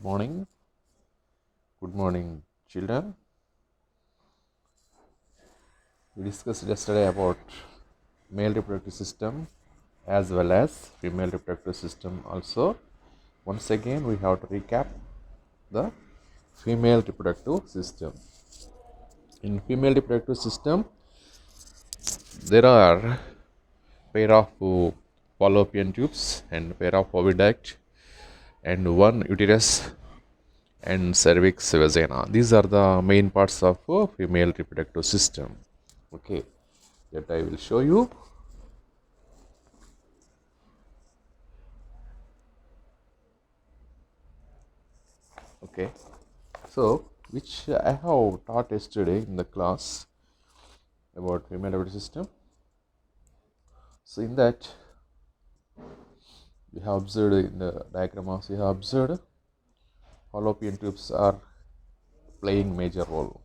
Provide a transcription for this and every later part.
Morning. Good morning, children. We discussed yesterday about male reproductive system as well as female reproductive system also. Once again, we have to recap the female reproductive system. In female reproductive system, there are pair of fallopian tubes and pair of oviduct and one uterus and cervix vagina. These are the main parts of female reproductive system. Okay, that I will show you. Okay, so which I have taught yesterday in the class about female reproductive system. So in that we have observed in the diagram also we have observed fallopian tubes are playing major role,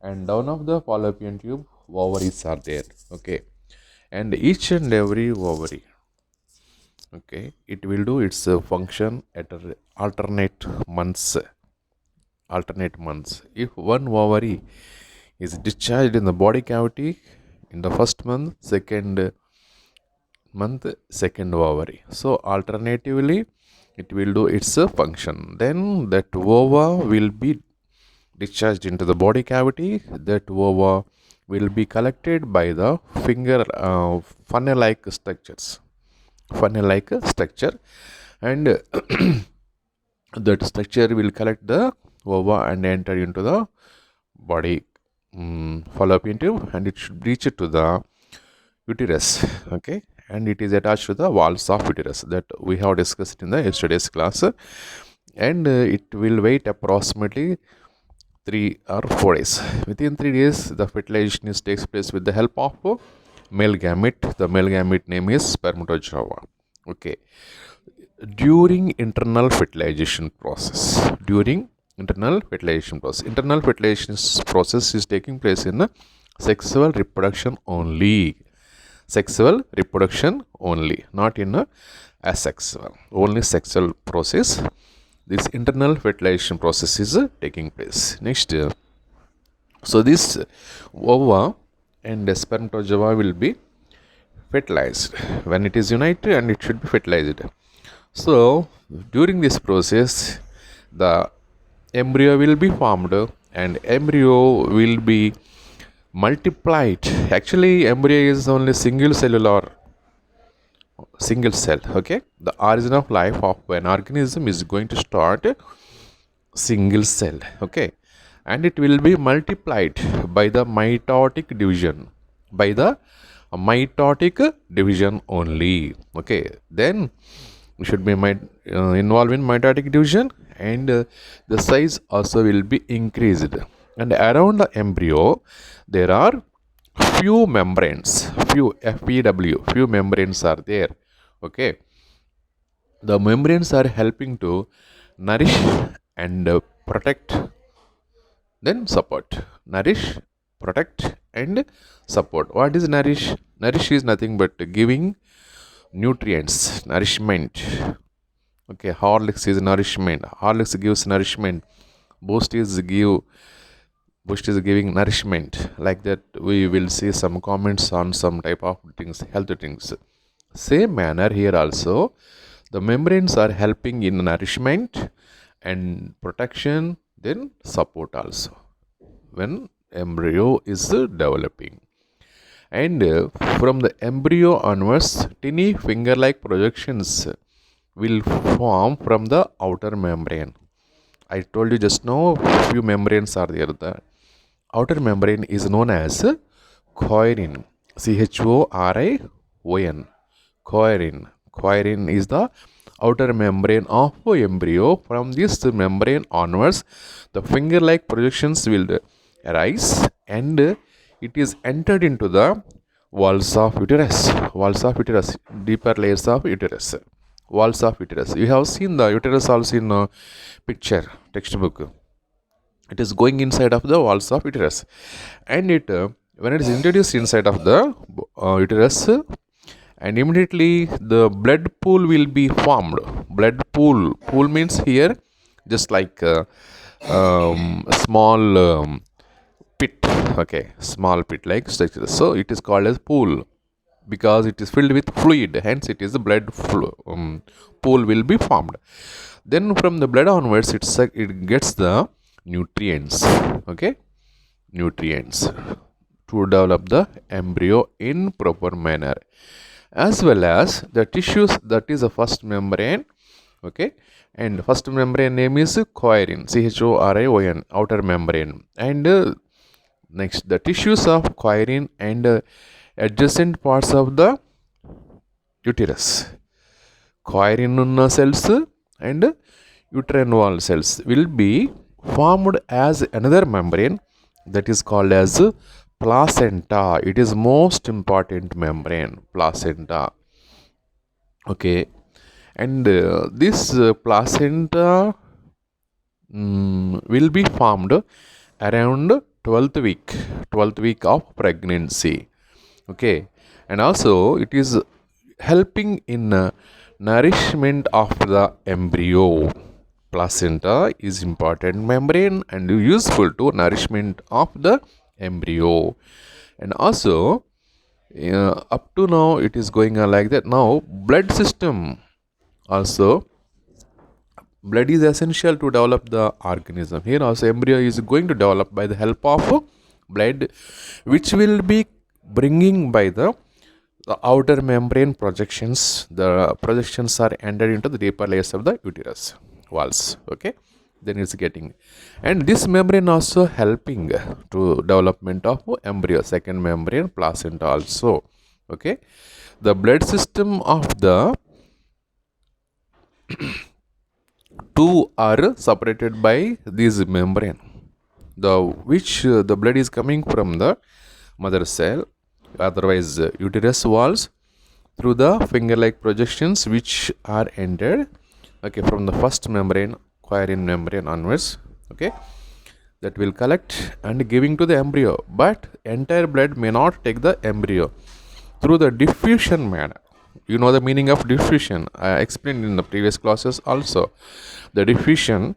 and down of the fallopian tube ovaries are there. Okay, and each and every ovary, okay, it will do its function at alternate months. If one ovary is discharged in the body cavity in the first month, second ovary. So alternatively it will do its function. Then that ova will be discharged into the body cavity. That ova will be collected by the finger funnel-like structure, and that structure will collect the ova and enter into the body fallopian tube, and it should reach to the uterus. Okay, and it is attached to the walls of uterus that we have discussed in the yesterday's class, and it will wait approximately 3 or 4 days. Within 3 days the fertilization takes place with the help of male gamete. The male gamete name is spermatozoa. Okay, during internal fertilization process internal fertilization process is taking place in sexual reproduction only, not in asexual, only sexual process. This internal fertilization process is taking place. Next, so this ova and spermatozoa will be fertilized when it is united, and it should be fertilized. So during this process the embryo will be formed, and embryo will be multiplied. Actually embryo is only single cell. Okay, the origin of life of an organism is going to start single cell. Okay, and it will be multiplied by the mitotic division only. Okay, then we should be involved in mitotic division, and the size also will be increased, and around the embryo there are few membranes are there. Okay, the membranes are helping to nourish and protect, then support. Nourish, protect and support. What is nourish? Nourish is nothing but giving nutrients, nourishment. Okay, Horlicks is nourishment. Horlicks gives nourishment. Boost is giving nourishment. Like that we will see some comments on some type of things, health things. Same manner here also, the membranes are helping in nourishment and protection, then support also when embryo is developing. And from the embryo onwards, tiny finger-like projections will form from the outer membrane. I told you just now few membranes are there. The outer membrane is known as chorin. CHORION. Chorin is the outer membrane of embryo. From this membrane onwards, the finger-like projections will arise, and it is entered into the walls of uterus, deeper layers of uterus, walls of uterus. You have seen the uterus also in picture, textbook. It is going inside of the walls of uterus, and it when it is introduced inside of the uterus, and immediately the blood pool will be formed. Blood pool means here just like a small pit, okay, small pit like structure. So it is called as pool because it is filled with fluid, hence it is the pool will be formed. Then from the blood onwards, it gets the nutrients, okay, nutrients to develop the embryo in proper manner, as well as the tissues, that is the first membrane, okay, and first membrane name is chorin, chorin, outer membrane, and next the tissues of chorin and adjacent parts of the uterus. Chorin unna cells and uterine wall cells will be formed as another membrane that is called as placenta. It is most important membrane, placenta, okay, and this placenta will be formed around 12th week of pregnancy, okay, and also it is helping in nourishment of the embryo. Placenta is important membrane and useful to nourishment of the embryo, and also up to now it is going on like that. Now blood system also, blood is essential to develop the organism. Here also embryo is going to develop by the help of blood, which will be bringing by the outer membrane projections. The projections are entered into the deeper layers of the uterus walls, okay, then it's getting, and this membrane also helping to development of embryo, second membrane, placenta also, okay. The blood system of the two are separated by this membrane, the blood is coming from the mother cell, otherwise uterus walls, through the finger-like projections which are entered, okay, from the first membrane, chorin membrane onwards, okay, that will collect and giving to the embryo. But entire blood may not take the embryo through the diffusion manner. You know the meaning of diffusion, I explained in the previous classes also. The diffusion,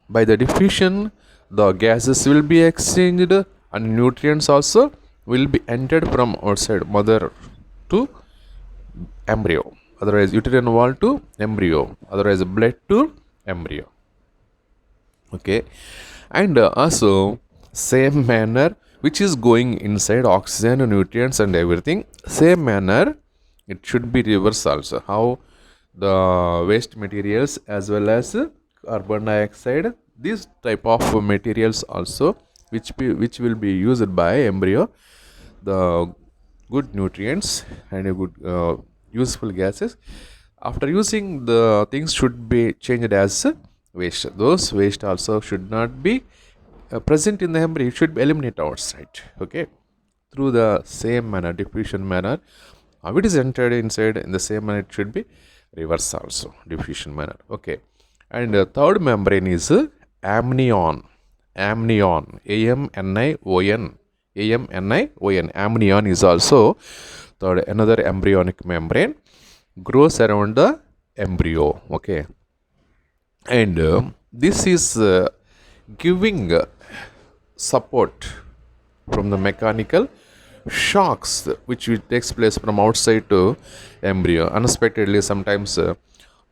by the diffusion the gases will be exchanged and nutrients also will be entered from outside mother to embryo, otherwise uterine wall to embryo, otherwise blood to embryo, okay, and also same manner which is going inside oxygen, nutrients and everything, same manner it should be reverse also. How the waste materials as well as carbon dioxide, these type of materials also which will be used by embryo, the good nutrients and a good useful gases, after using the things should be changed as waste. Those waste also should not be present in the embryo, it should be eliminated outside, okay, through the same manner, diffusion manner. How it is entered inside in the same manner, it should be reverse also, diffusion manner, okay. And third membrane is amnion, amnion, amnion, amnion is also third, another embryonic membrane, grows around the embryo, okay, and this is giving support from the mechanical shocks which takes place from outside to embryo. Unexpectedly sometimes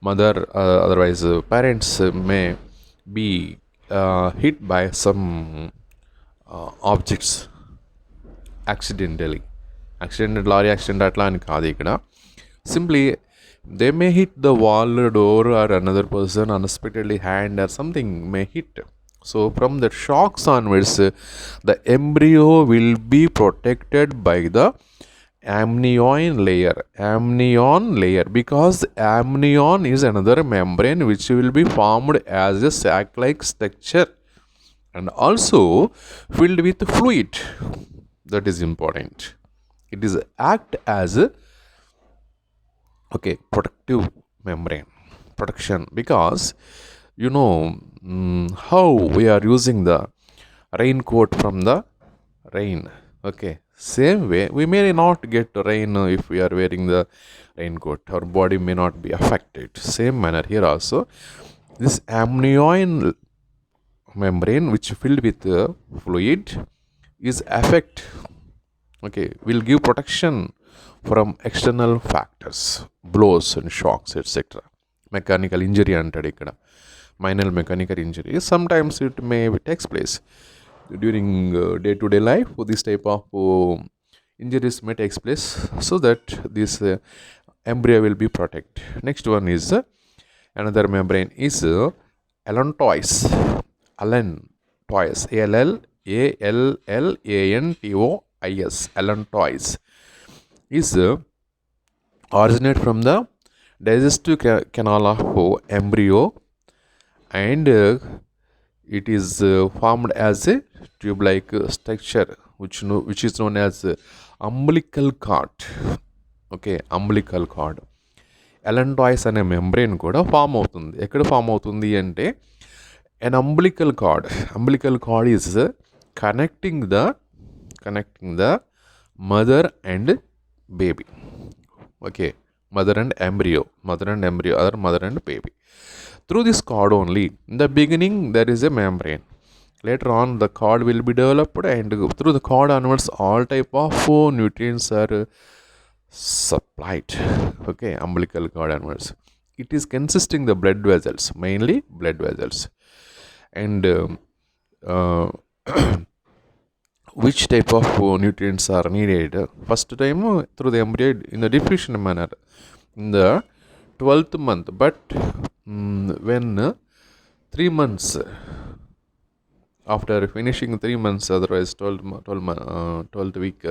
mother otherwise parents may be hit by some objects accidentally, lorry accident atla ani kaadu ikkada, simply they may hit the wall, door or another person unexpectedly, hand or something may hit. So from the shocks onwards the embryo will be protected by the amnion layer, because amnion is another membrane which will be formed as a sac like structure and also filled with fluid. That is important. It is act as a protective membrane, protection, because you know how we are using the raincoat from the rain, okay, same way we may not get rain if we are wearing the raincoat, our body may not be affected. Same manner here also This amnion membrane, which filled with fluid, is affect, okay, will give protection from external factors, blows and shocks, etc. Mechanical injury antadu ikkada. Minor mechanical injury. Sometimes it may takes place during day-to-day life. This type of injuries may takes place, so that this embryo will be protected. Next one is another membrane is allantois. Allantois. Allantois. Allantois is originate from the digestive canal of embryo, and it is formed as a tube-like structure, which is known as umbilical cord. Okay, umbilical cord. Allantois అనే membrane కూడా form అవుతుంది. ఎక్కడ form అవుతుంది అంటే an umbilical cord. Umbilical cord is connecting the mother and baby. Okay, mother and embryo, or mother and baby. Through this cord only, in the beginning there is a membrane. Later on the cord will be developed, and through the cord onwards all type of nutrients are supplied. Okay, umbilical cord onwards. It is consisting the blood vessels, mainly blood vessels. And which type of nutrients are needed? First time through the embryo in the diffusion manner in the 12th month, but when 3 months after finishing 3 months, otherwise 12th week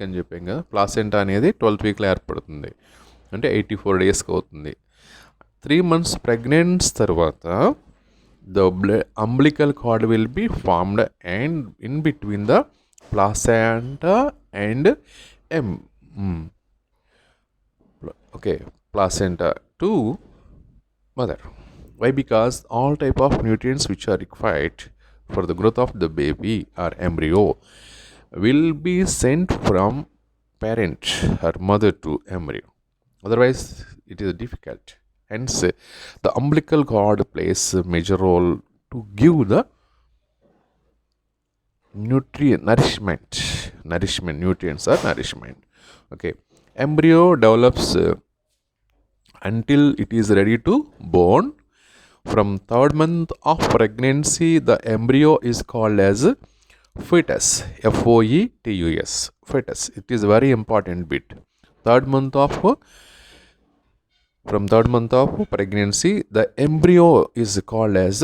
అని చెప్పాక placenta అనేది 12th వీక్లో ఏర్పడుతుంది, అంటే 84 డేస్కి అవుతుంది. 3 months ప్రెగ్నెన్స్ తర్వాత the umbilical cord will be formed, and in between the placenta and placenta to mother. Why? Because all type of nutrients which are required for the growth of the baby or embryo will be sent from parent or mother to embryo. Otherwise it is difficult. Hence the umbilical cord plays a major role to give the nourishment. Nutrients or nourishment. Okay, embryo develops until it is ready to born. From 3rd month of pregnancy, the embryo is called as fetus. Fetus. Fetus. It is very important bit. From 3rd month of pregnancy, the embryo is called as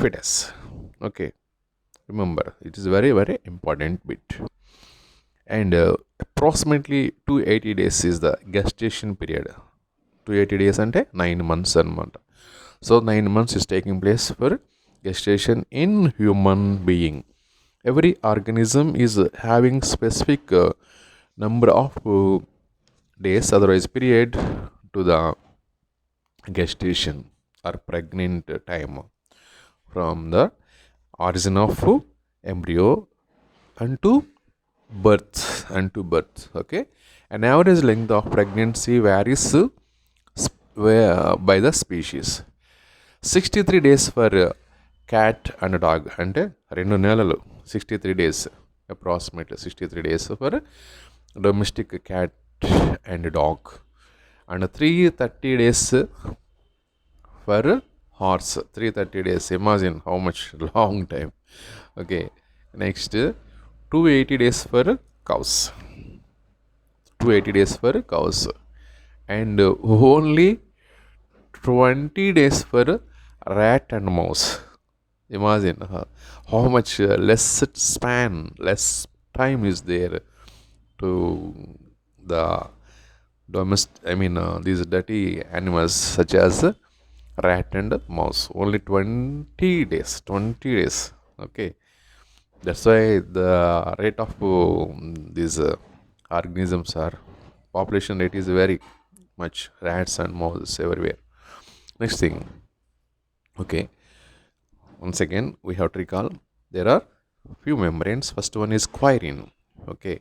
fetus. Okay, remember, it is very, very important bit. And approximately 280 days is the gestation period. 280 days ante 9 months anamata. So 9 months is taking place for gestation in human being. Every organism is having specific number of days, otherwise period, to the gestation or pregnant time from the origin of embryo unto birth. Okay, an average length of pregnancy varies by the species. 63 days for cat and dog, అంటే 2 నెలలు 63 days, approximately 63 days for domestic cat and dog, and 330 days for horse. 330 days, imagine how much long time. Okay, next 280 days for cows. 280 days for cows, and only 20 days for rat and mouse. Imagine how much less time is there to the these dirty animals such as rat and mouse. Only 20 days. Okay, that's why the rate of these organisms are population rate is very much, rats and mouse everywhere. Next thing, okay, once again we have to recall there are few membranes. First one is quirin. Okay,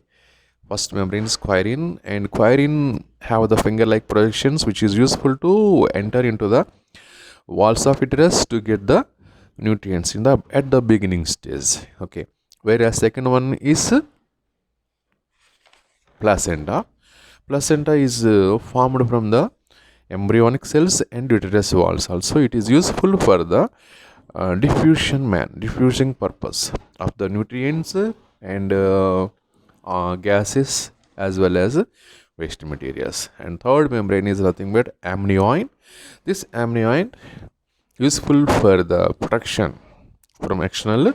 first membrane is quirin, and quirin have the finger like projections which is useful to enter into the walls of uterus to get the nutrients at the beginning stage. Okay, whereas second one is placenta. Placenta is formed from the embryonic cells and uterus walls. Also, it is useful for the diffusion purpose of the nutrients and gases as well as waste materials. And third membrane is nothing but amnion. This amnion useful for the protection from external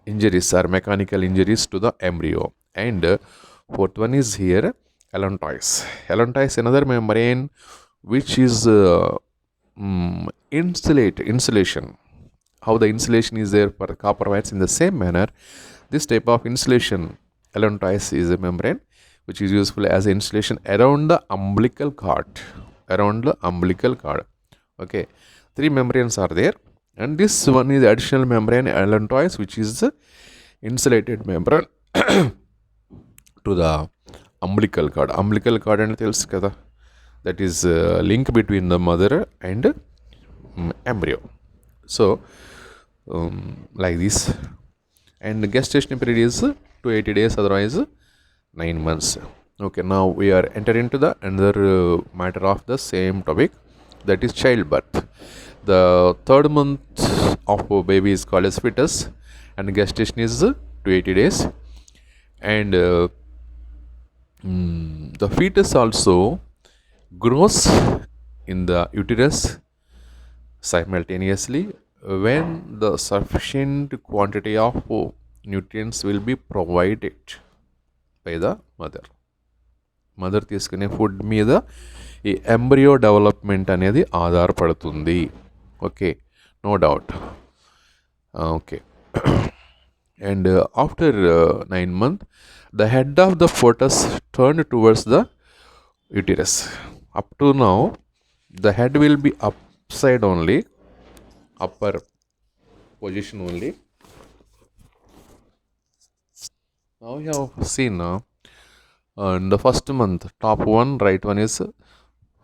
injuries or mechanical injuries to the embryo. And fourth one is here allantois. Allantois another membrane which is insulation. How the insulation is there for copper wires, in the same manner this type of insulation allantois is a membrane which is useful as insulation around the umbilical cord. Okay, three membranes are there, and this one is additional membrane allantois, which is the insulated membrane to the umbilical cord. Umbilical cord and tells kada, that is link between the mother and embryo. So like this, and the gestation period is 280 days, otherwise 9 months. Okay, now we are entering into the another matter of the same topic, that is childbirth. The third month of a baby is called as fetus, and gestation is 280 days, and the fetus also grows in the uterus simultaneously when the sufficient quantity of nutrients will be provided by the mother తీసుకునే food మీద ఈ embryo development అనేది ఆధారపడుతుంది. Okay, no doubt. Okay, and after 9 months the head of the fetus turned towards the uterus. Up to now the head will be upside only, upper position only. Now we have seen in the first month, top one, right one is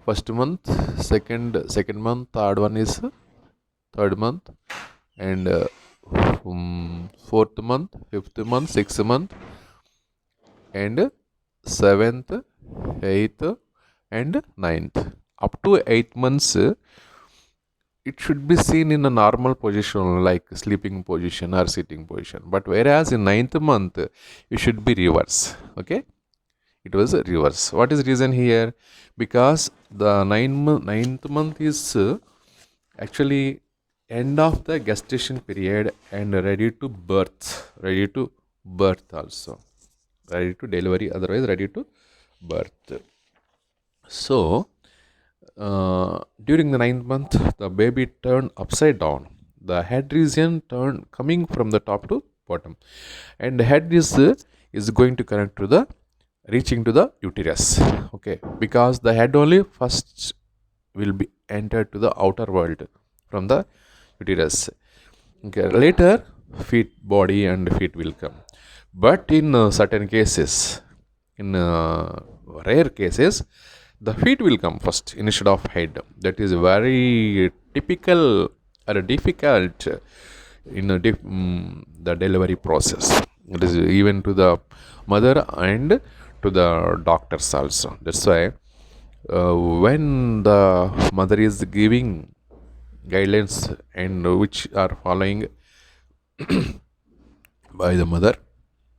first month, second month, third one is third month, and fourth month, fifth month, sixth month, and seventh, eighth, and ninth. Up to 8 months it should be seen in a normal position like sleeping position or sitting position, but whereas in 9th month it should be reverse. Okay, it was a reverse. What is reason here? Because the 9th month is actually end of the gestation period and ready to birth also, ready to delivery, otherwise ready to birth. So during the 9th month the baby turned upside down. The head region turned coming from the top to bottom, and the head is going to connect to the reaching to the uterus. Okay, because the head only first will be entered to the outer world from the uterus. Okay, later body and feet will come. But in certain cases, in rare cases, the feet will come first instead of head. That is very typical or difficult in the delivery process. It is even to the mother and to the doctors also. That's why when the mother is giving guidelines and which are following by the mother,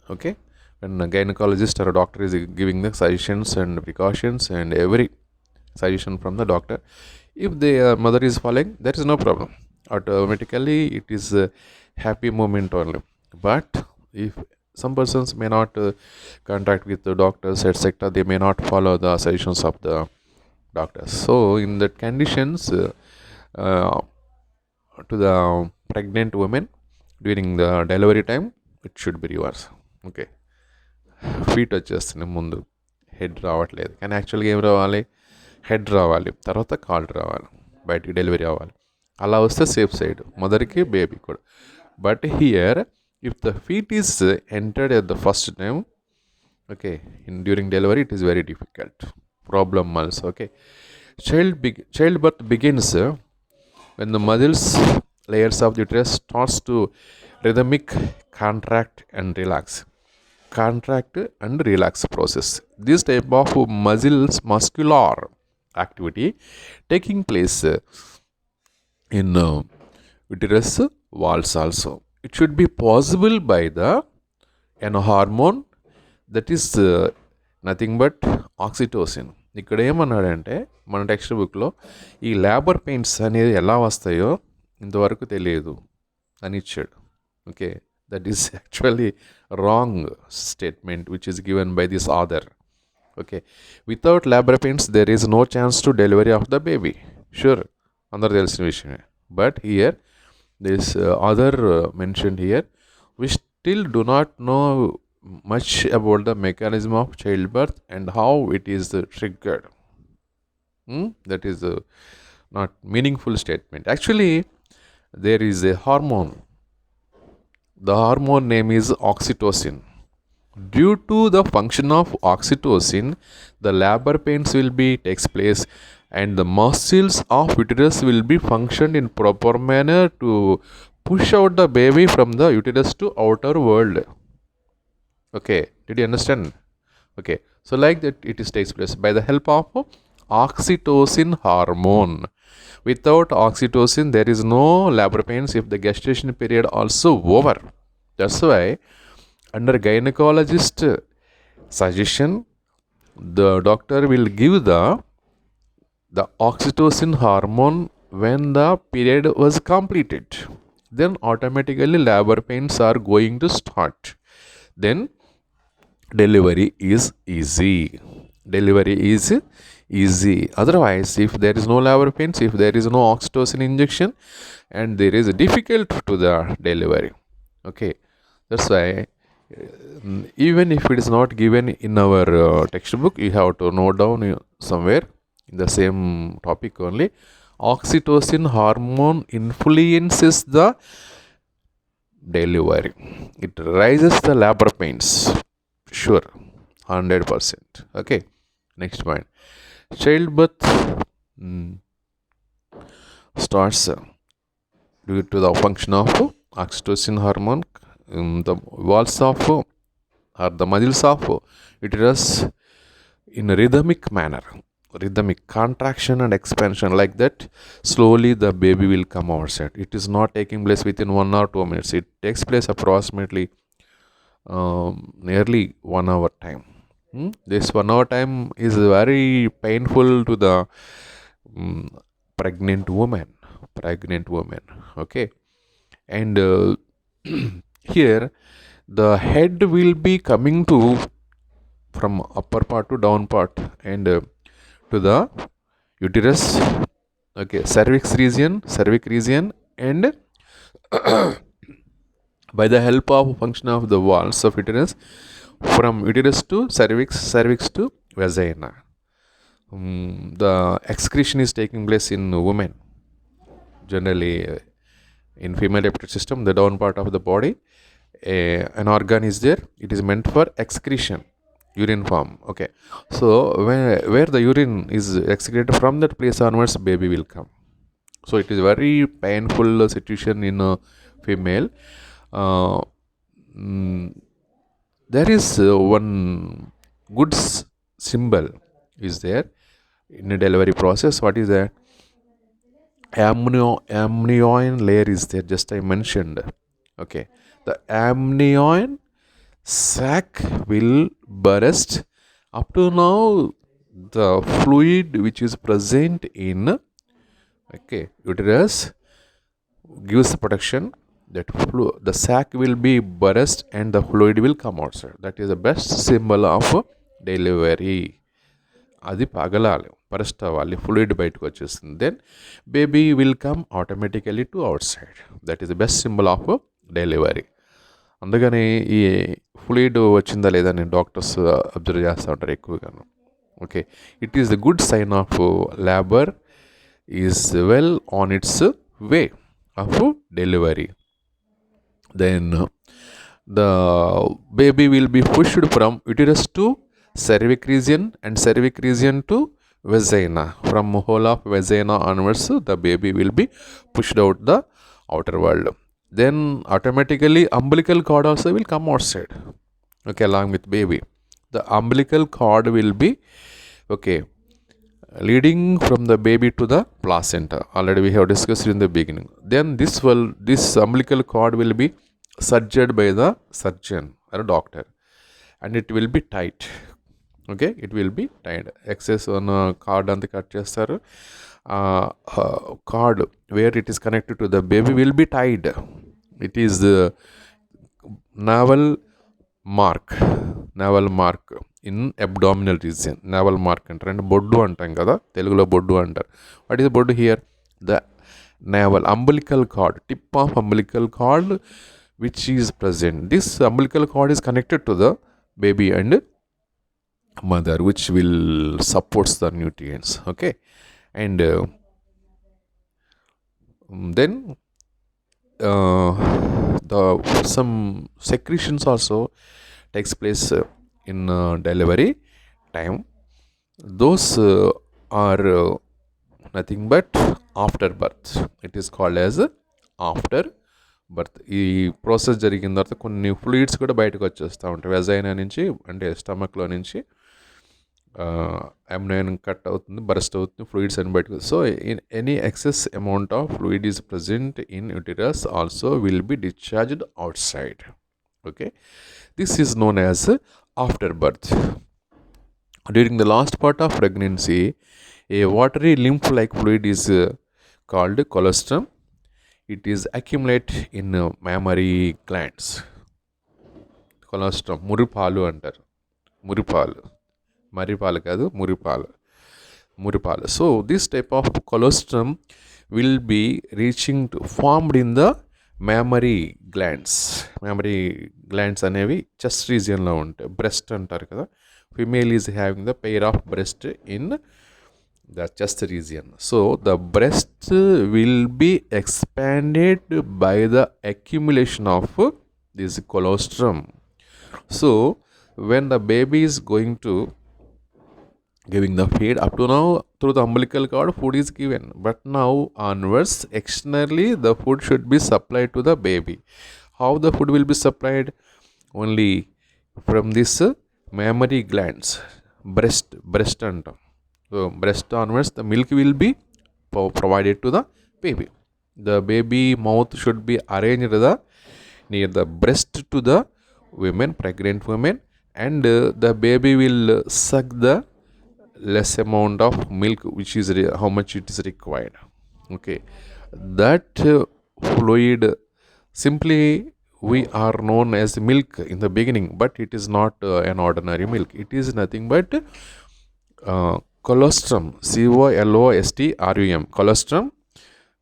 okay, when a gynecologist or a doctor is giving the suggestions and precautions and every suggestion from the doctor, if the mother is following, there is no problem. Automatically it is a happy moment only. But if some persons may not contact with the doctors, etc., they may not follow the suggestions of the doctors. So in that conditions, to the pregnant women during the delivery time, it should be reverse. Okay, feet వచ్చేస్తుంది, ముందు head రావట్లేదు. కానీ యాక్చువల్గా ఏం రావాలి? Head రావాలి, తర్వాత కాళ్ళు రావాలి, బయటికి డెలివరీ అవ్వాలి. అలా వస్తే సేఫ్ సైడ్ మదర్కి బేబీ కూడా. But here if the feet is entered at the first time, okay, during delivery it is very difficult problem also. Okay, childbirth begins when the muscles layers of the uterus starts to rhythmic contract and relax. Contract and relax process. This type of muscular activity taking place in uterus walls also. It should be possible by the hormone that is nothing but oxytocin. ఇక్కడ ఏమన్నాడంటే మన text బుక్లో ఈ labour pains అనేది ఎలా వస్తాయో ఇంతవరకు తెలియదు అని ఇచ్చాడు. Okay, that is actually wrong statement which is given by this author. Okay, without labour pains there is no chance to delivery of the baby. Sure, అందరు తెలిసిన విషయమే. But here this author mention here we still do not know much about the mechanism of childbirth and how it is triggered. That is not meaningful statement. Actually, there is a hormone. The hormone name is oxytocin. Due to the function of oxytocin, the labor pains will be takes place and the muscles of uterus will be functioned in proper manner to push out the baby from the uterus to outer world. Okay, did you understand? Okay, so like that it is takes place by the help of oxytocin hormone. Without oxytocin there is no labor pains if the gestation period also over. That's why under gynecologist suggestion the doctor will give the oxytocin hormone when the period was completed. Then automatically labor pains are going to start. Then delivery is easy. Delivery is easy. Otherwise, if there is no labor pains, if there is no oxytocin injection, and there is difficult to the delivery. Okay, that's why even if it is not given in our textbook, you have to note down somewhere in the same topic only. Oxytocin hormone influences the delivery. It raises the labor pains. Sure, 100%. Okay, next point. Childbirth starts due to the function of oxytocin hormone. The walls of or the muscles of uterus in a rhythmic manner, rhythmic contraction and expansion, like that slowly the baby will come outside. It is not taking place within 1 or 2 minutes. It takes place approximately nearly 1 hour time. This 1 hour time is very painful to the pregnant woman. Okay, and here the head will be coming to from upper part to down part and to the uterus. Okay, cervix region and by the help of function of the walls of uterus from uterus to cervix to vagina. The excretion is taking place in women. Generally in female reproductive system, the down part of the body, an organ is there. It is meant for excretion, urine form. Okay, so where the urine is excreted, from that place onwards baby will come. So it is very painful situation in a female. There is one good symbol is there in a delivery process. What is that? Amnion layer is there, just I mentioned. Okay, the amnion sac will burst. Up to now the fluid which is present in uterus gives protection. That the sac will be burst and the fluid will come outside. That is the best symbol of delivery. అది పగలాలి, burst అవ్వాలి, fluid బయటకు వచ్చేస్తుంది. Then baby will come automatically to outside. That is the best symbol of delivery. అందుకని ఈ fluid వచ్చిందా లేదా అని doctors observe చేస్తూ ఉంటారు ఎక్కువగాను. Okay, it is the good sign of labour is well on its way of delivery. Then the baby will be pushed from uterus to cervix region and cervix region to vagina. From whole of vagina onwards, the baby will be pushed out the outer world. Then automatically umbilical cord also will come outside. Okay, along with baby. The umbilical cord will be okay leading from the baby to the placenta. Already we have discussed in the beginning. Then this umbilical cord will be surged by the surgeon or a doctor, and it will be tight. Okay, it will be tied. Excess on cord and the cut chester cord where it is connected to the baby will be tied. It is the naval mark in abdominal region. Naval mark అంటారు అంటే బొడ్డు అంటాం కదా, తెలుగులో బొడ్డు అంటారు. What is Boddu here? The navel umbilical cord, tip of umbilical cord which is present. This umbilical cord is connected to the baby and mother, which will supports the nutrients. Okay, and then the some secretions also takes place in delivery time. Those are nothing but after birth. It is called as after birth. ఈ process జరిగిన తర్వాత కొన్ని fluids కూడా బయటకు వచ్చేస్తూ ఉంటాయి vagina నుంచి, అంటే స్టమక్లో నుంచి అమ్నైన్ కట్ అవుతుంది, బరస్ట్ అవుతుంది, ఫ్లూయిడ్స్ అని బయటకు. So in any excess amount of fluid is present in uterus also will be discharged out side. Okay, this is known as after birth. During the last part of pregnancy, a watery lymph-like fluid is called colostrum. It is accumulate in mammary glands. Colostrum, మురిపాలు అంటారు. మురిపాలు, మరిపాలు కాదు, మురిపాలు. So this type of colostrum will be formed in the mammary glands. Mammary glands అనేవి chest రీజియన్లో ఉంటాయి. Breast అంటారు కదా, female is having the pair of breast in the chest region. So the breast will be expanded by the accumulation of this colostrum. So when the baby is going to giving the feed, up to now through the umbilical cord food is given, but now onwards externally the food should be supplied to the baby. How the food will be supplied? Only from this mammary glands, breast antam. So breast onwards the milk will be provided to the baby. The baby mouth should be arranged near the breast to the women, pregnant women, and the baby will suck the less amount of milk, which is how much it is required. Okay, that fluid simply we are known as milk in the beginning, but it is not an ordinary milk. It is nothing but colostrum, colostrum, colostrum.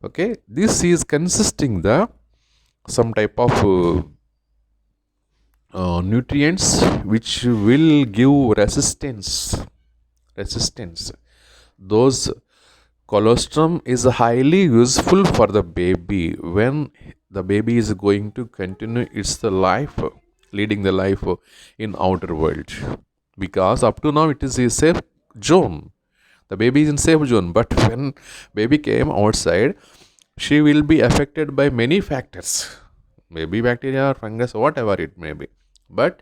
Okay, this is consisting the some type of nutrients which will give resistance. Those colostrum is highly useful for the baby when the baby is going to continue its life, leading the life in outer world, because up to now it is a safe zone. The baby is in safe zone, but when baby came outside, she will be affected by many factors, maybe bacteria or fungus, whatever it may be, but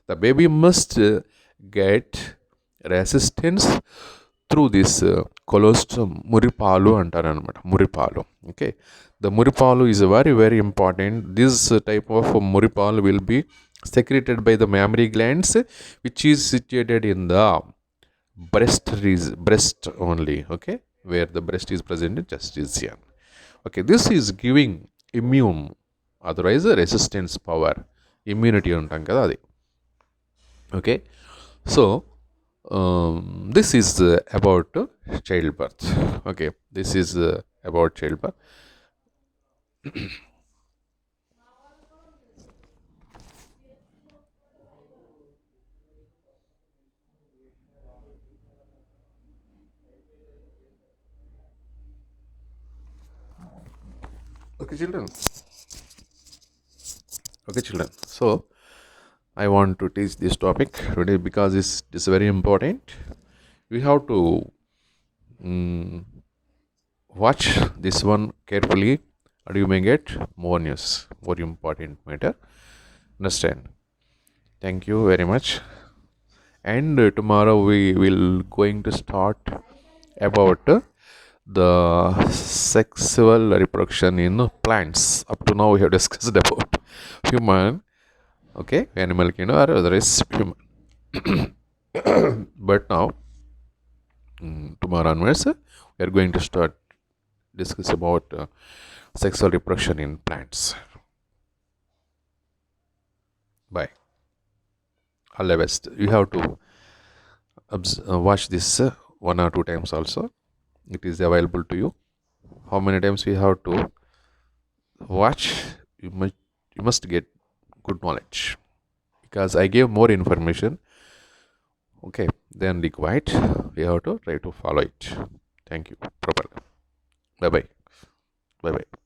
the baby must get resistance through this colostrum. Muripalu antaru anamata, muripalu. Okay, the muripalu is very very important. This type of muripalu will be secreted by the mammary glands, which is situated in the breast only. Okay, where the breast is present in chest region. Okay, this is giving immune, otherwise resistance power, immunity antam kada adi. Okay, so this is about childbirth. Okay, this is about childbirth. Okay, children. So I want to teach this topic today because this is very important. We have to mm, watch this one carefully, and you may get more news, more important matter. Understand? Thank you very much. And tomorrow we will going to start about the sexual reproduction in plants. Up to now we have discussed about human, okay, animal kingdom, or otherwise human. But now, tomorrow onwards, we are going to start discuss about sexual reproduction in plants. Bye. All the best. You have to watch this one or two times also. It is available to you. How many times we have to watch? You must get good knowledge, because I gave more information. Okay, then required. We have to try to follow it. Thank you properly. Bye bye. Bye bye.